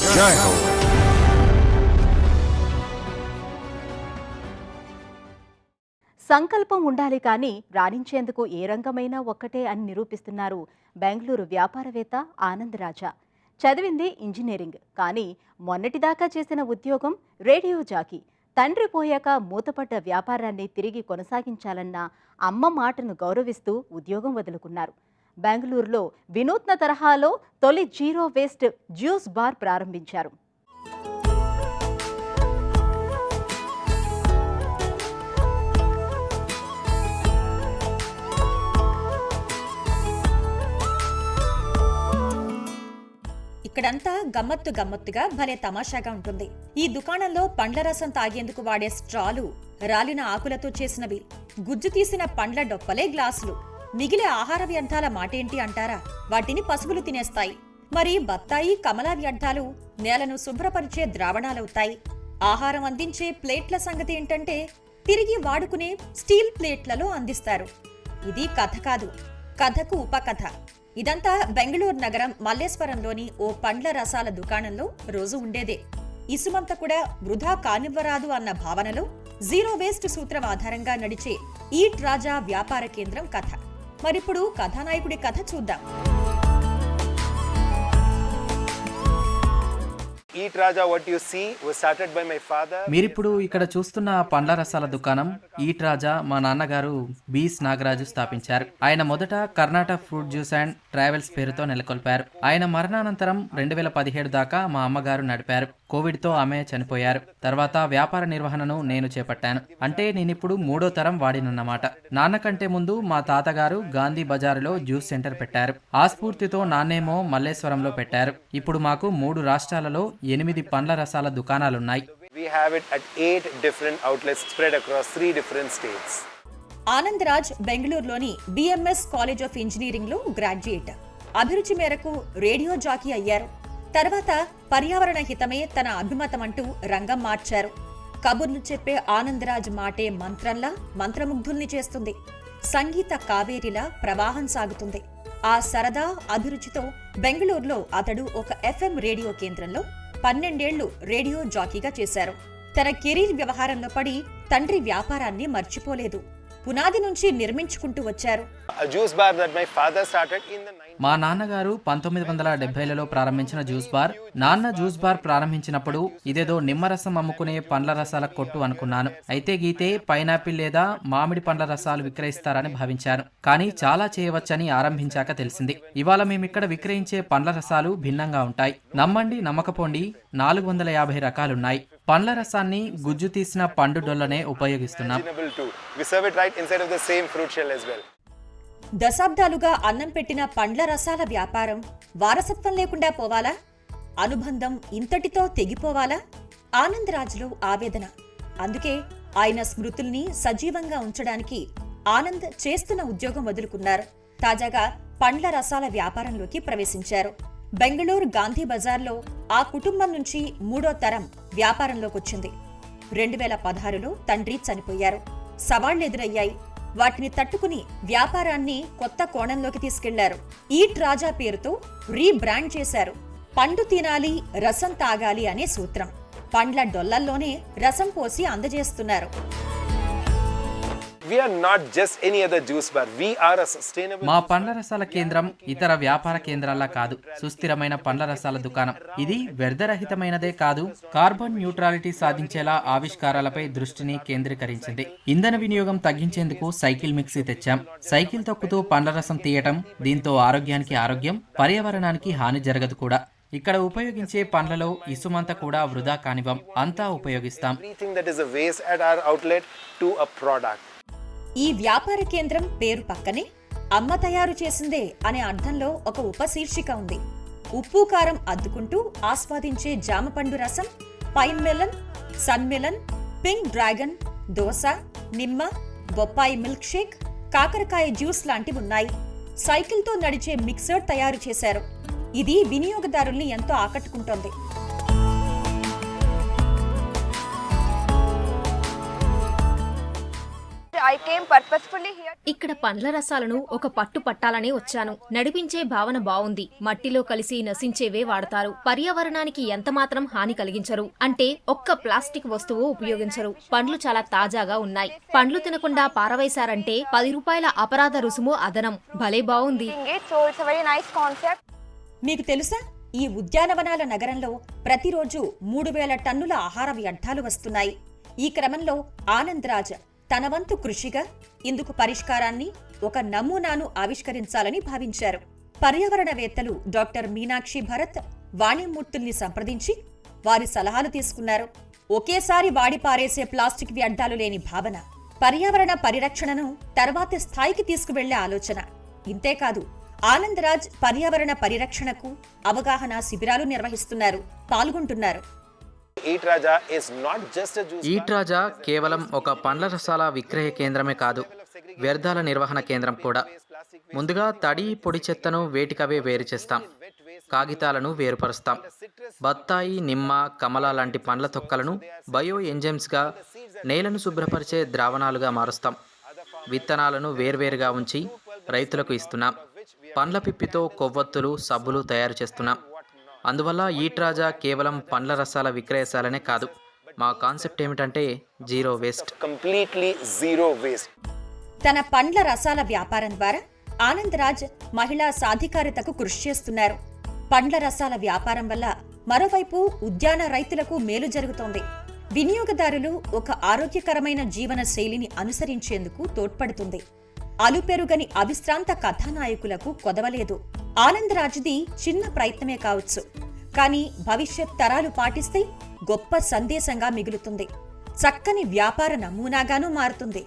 జై హో. సంకల్పం ఉండాలి కానీ రాణించేందుకు ఏ రంగమైనా ఒక్కటే అని నిరూపిస్తున్నారు బెంగళూరు వ్యాపారవేత్త ఆనంద్ రాజా. చదివింది ఇంజనీరింగ్, కానీ మొన్నటిదాకా చేసిన ఉద్యోగం రేడియో జాకీ. తండ్రి పోయాక మూతపడ్డ వ్యాపారాన్ని తిరిగి కొనసాగించాలన్న అమ్మ మాటను గౌరవిస్తూ ఉద్యోగం వదులుకున్నారు. బెంగళూరులో వినూత్న తరహాలో తొలి జీరో వేస్ట్ జ్యూస్ బార్ ప్రారంభించారు. ఇక్కడంతా గమ్మత్తుగా భలే తమాషాగా ఉంటుంది. ఈ దుకాణంలో పండ్ల రసం తాగేందుకు వాడే స్ట్రాలు రాలిన ఆకులతో చేసినవి, గుజ్జు తీసిన పండ్ల డొప్పలే గ్లాసులు. మిగిలే ఆహార వ్యర్థాల మాటేంటి అంటారా? వాటిని పశువులు తినేస్తాయి. మరి బత్తాయి, కమలా వ్యర్థాలు నేలను శుభ్రపరిచే ద్రావణాలవుతాయి. ఆహారం అందించే ప్లేట్ల సంగతి ఏంటంటే తిరిగి వాడుకునే స్టీల్ ప్లేట్లలో అందిస్తారు. ఇది కథ కాదు, కథకు ఉపకథ. ఇదంతా బెంగళూరు నగరం మల్లేశ్వరంలోని ఓ పండ్ల రసాల దుకాణంలో రోజు ఉండేదే. ఇసుమంత కూడా వృధా కానివ్వరాదు అన్న భావనలో జీరో వేస్ట్ సూత్రం ఆధారంగా నడిచే ఈట్ రాజా వ్యాపార కేంద్రం కథ. మరిప్పుడు కథానాయకుడి కథ చూద్దాం. మీరిప్పుడు ఇక్కడ చూస్తున్న పండ్ల రసాల దుకాణం ఈట్ రాజా మా నాన్నగారు బీస్ నాగరాజు స్థాపించారు. ఆయన మొదట Karnataka fruit juice and travels పేరుతో నెలకొల్పారు. ఆయన మరణానంతరం 2017 దాకా మా అమ్మగారు నడిపారు. కోవిడ్తో ఆమె చనిపోయారు. తర్వాత వ్యాపార నిర్వహణను నేను చేపట్టాను. అంటే నేనిప్పుడు 3వ తరం వాడినన్నమాట. నాన్నకంటే ముందు మా తాతగారు గాంధీ బజారులో జ్యూస్ సెంటర్ పెట్టారు. ఆ స్ఫూర్తితో నాన్నేమో మల్లేశ్వరంలో పెట్టారు. ఇప్పుడు మాకు 3 రాష్ట్రాలలో 8 పండ్ల రసాల దుకాణాలున్నాయి. ఆనంద్ రాజ్ బెంగళూరులోని బిఎంఎస్ కాలేజ్ ఆఫ్ ఇంజనీరింగ్ లో గ్రాడ్యుయేట్. అభిరుచి మేరకు రేడియో జాకీ అయ్యారు. తర్వాత పర్యావరణ హితమే తన అభిమతమంటూ రంగం మార్చారు. కబుర్లు చెప్పే ఆనంద్ రాజ్ మాటే మంత్రంలా మంత్రముగ్ధుల్ని చేస్తుంది. సంగీత కావేరిలా ప్రవాహం సాగుతుంది. ఆ సరదా అభిరుచితో బెంగళూరులో అతడు ఒక FM రేడియో కేంద్రంలో 12 ఏళ్లు రేడియో జాకీగా చేశారు. తన కెరీర్ వ్యవహారంలో పడి తండ్రి వ్యాపారాన్ని మర్చిపోలేదు. పునాది నుంచి నిర్మించుకుంటూ వచ్చారు. మా నాన్నగారు 1970లలో ప్రారంభించిన జ్యూస్ బార్. నాన్న జ్యూస్ బార్ ప్రారంభించినప్పుడు ఇదేదో నిమ్మరసం అమ్ముకునే పండ్ల రసాల కొట్టు అనుకున్నాను. అయితే గీతే పైనాపిల్ లేదా మామిడి పండ్ల రసాలు విక్రయిస్తారని భావించాను. కానీ చాలా చేయవచ్చని ఆరంభించాక తెలిసింది. ఇవాళ మేమిక్కడ విక్రయించే పండ్ల రసాలు భిన్నంగా ఉంటాయి. నమ్మండి నమ్మకపోండి, 450 రకాలున్నాయి. పండ్ల రసాన్ని గుజ్జు తీసిన పండు డొల్లనే ఉపయోగిస్తున్నాం. దశాబ్దాలుగా అన్నం పెట్టిన పండ్ల రసాల వ్యాపారం వారసత్వం లేకుండా పోవాలా? అనుబంధం ఇంతటితో తెగిపోవాలా? ఆనంద్ రాజ్లో ఆవేదన. అందుకే ఆయన స్మృతుల్ని సజీవంగా ఉంచడానికి ఆనంద్ చేస్తున్న ఉద్యోగం వదులుకున్నారు. తాజాగా పండ్ల రసాల వ్యాపారంలోకి ప్రవేశించారు. బెంగళూరు గాంధీ బజార్లో ఆ కుటుంబం నుంచి 3వ తరం వ్యాపారంలోకొచ్చింది. 2016లో తండ్రి చనిపోయారు. సవాళ్లెదురయ్యాయి. వాటిని తట్టుకుని వ్యాపారాన్ని కొత్త కోణంలోకి తీసుకెళ్లారు. ఈట్ రాజా పేరుతో రీబ్రాండ్ చేశారు. పండు తినాలి, రసం తాగాలి అనే సూత్రం. పండ్ల డొల్లల్లోనే రసం పోసి అందజేస్తున్నారు. మా పండ్ల రసాల కేంద్రం ఇతర వ్యాపార కేంద్రాల్లా కాదు. సుస్థిరమైన పండ్ల రసాల దుకాణం. ఇది వ్యర్థరహితమైనదే కాదు, కార్బన్ న్యూట్రాలిటీ సాధించేలా ఆవిష్కారాలపై దృష్టిని కేంద్రీకరించింది. ఇంధన వినియోగం తగ్గించేందుకు సైకిల్ మిక్సీ తెచ్చాం. సైకిల్ తొక్కుతూ పండ్ల రసం తీయటం. దీంతో ఆరోగ్యానికి ఆరోగ్యం, పర్యావరణానికి హాని జరగదు కూడా. ఇక్కడ ఉపయోగించే పండ్లలో ఇసుమంతా కూడా వృధా కానివ్వం, అంతా ఉపయోగిస్తాం. ఈ వ్యాపార కేంద్రం పేరు పక్కనే అమ్మ తయారు చేసిందే అనే అర్థంలో ఒక ఉపశీర్షిక ఉంది. ఉప్పు కారం అద్దుకుంటూ ఆస్వాదించే జామపండు రసం, pine melon, sun melon, pink dragon, దోస, నిమ్మ, బొప్పాయి మిల్క్ షేక్, కాకరకాయ జ్యూస్ లాంటివున్నాయి. సైకిల్తో నడిచే మిక్సర్ తయారు చేశారు. ఇది వినియోగదారుల్ని ఎంతో ఆకట్టుకుంటోంది. I came purposefully here. ఇక్కడ పండ్ల రసాలను ఒక పట్టు పట్టాలనే వచ్చాను. నడిపించే భావన బావుంది. మట్టిలో కలిసి నశించేవే వాడతారు. పర్యావరణానికి ఎంతమాత్రం హాని కలిగించరు. అంటే ఒక్క ప్లాస్టిక్ వస్తువు ఉపయోగించరు. పండ్లు చాలా తాజాగా ఉన్నాయి. పండ్లు తినకుండా పారవేశారంటే 10 రూపాయల అపరాధ రుసుము అదనం. భలే బావుంది. So it's a very nice concept. మీకు తెలుసా, ఈ ఉద్యానవనాల నగరంలో ప్రతిరోజు 3000 టన్నుల ఆహార వ్యర్థాలు వస్తున్నాయి. ఈ క్రమంలో ఆనంద్ రాజ్ తన వంతు కృషిగా ఇందుకు పరిష్కారాన్ని, ఒక నమూనాను ఆవిష్కరించాలని భావించారు. పర్యావరణవేత్తలు డాక్టర్ మీనాక్షి భరత్, వాణిమూర్తుల్ని సంప్రదించి వారి సలహాలు తీసుకున్నారు. ఒకేసారి వాడి పారేసే ప్లాస్టిక్ వ్యర్థాలు లేని భావన పర్యావరణ పరిరక్షణను తర్వాతి స్థాయికి తీసుకువెళ్లే ఆలోచన. ఇంతేకాదు, ఆనంద్ రాజ్ పర్యావరణ పరిరక్షణకు అవగాహన శిబిరాలు నిర్వహిస్తున్నారు, పాల్గొంటున్నారు. ఈట్ రాజా కేవలం ఒక పండ్ల రసాల విక్రయ కేంద్రమే కాదు, వ్యర్థాల నిర్వహణ కేంద్రం కూడా. ముందుగా తడి, పొడి చెత్తను వేటికవే వేరు చేస్తాం. కాగితాలను వేరుపరుస్తాం. బత్తాయి, నిమ్మ, కమల లాంటి పండ్ల తొక్కలను బయో ఎంజైమ్స్గా, నేలను శుభ్రపరిచే ద్రావణాలుగా మారుస్తాం. విత్తనాలను వేర్వేరుగా ఉంచి రైతులకు ఇస్తున్నాం. పండ్ల పిప్పితో కొవ్వొత్తులు, సబ్బులు తయారు చేస్తున్నాం. అందువల్ల ఈట్ రాజా కేవలం పండ్ల రసాల విక్రయశాలనే కాదు. మా కాన్సెప్ట్ ఏమిటంటే జీరో వేస్ట్. తన పండ్ల రసాల వ్యాపారం ద్వారా ఆనంద్ రాజ్ మహిళా సాధికారితకు కృషి చేస్తున్నారు. పండ్ల రసాల వ్యాపారం వల్ల మరోవైపు ఉద్యాన రైతులకు మేలు జరుగుతోంది. వినియోగదారులు ఒక ఆరోగ్యకరమైన జీవన శైలిని అనుసరించేందుకు తోడ్పడుతుంది. అలుపెరుగని అవిశ్రాంత కథానాయకులకు కొదవలేదు. ఆనంద్ రాజ్ది చిన్న ప్రయత్నమే కావచ్చు, కానీ భవిష్యత్ తరాలు పాటిస్తే గొప్ప సందేశంగా మిగులుతుంది. చక్కని వ్యాపార నమూనాగానూ మారుతుంది.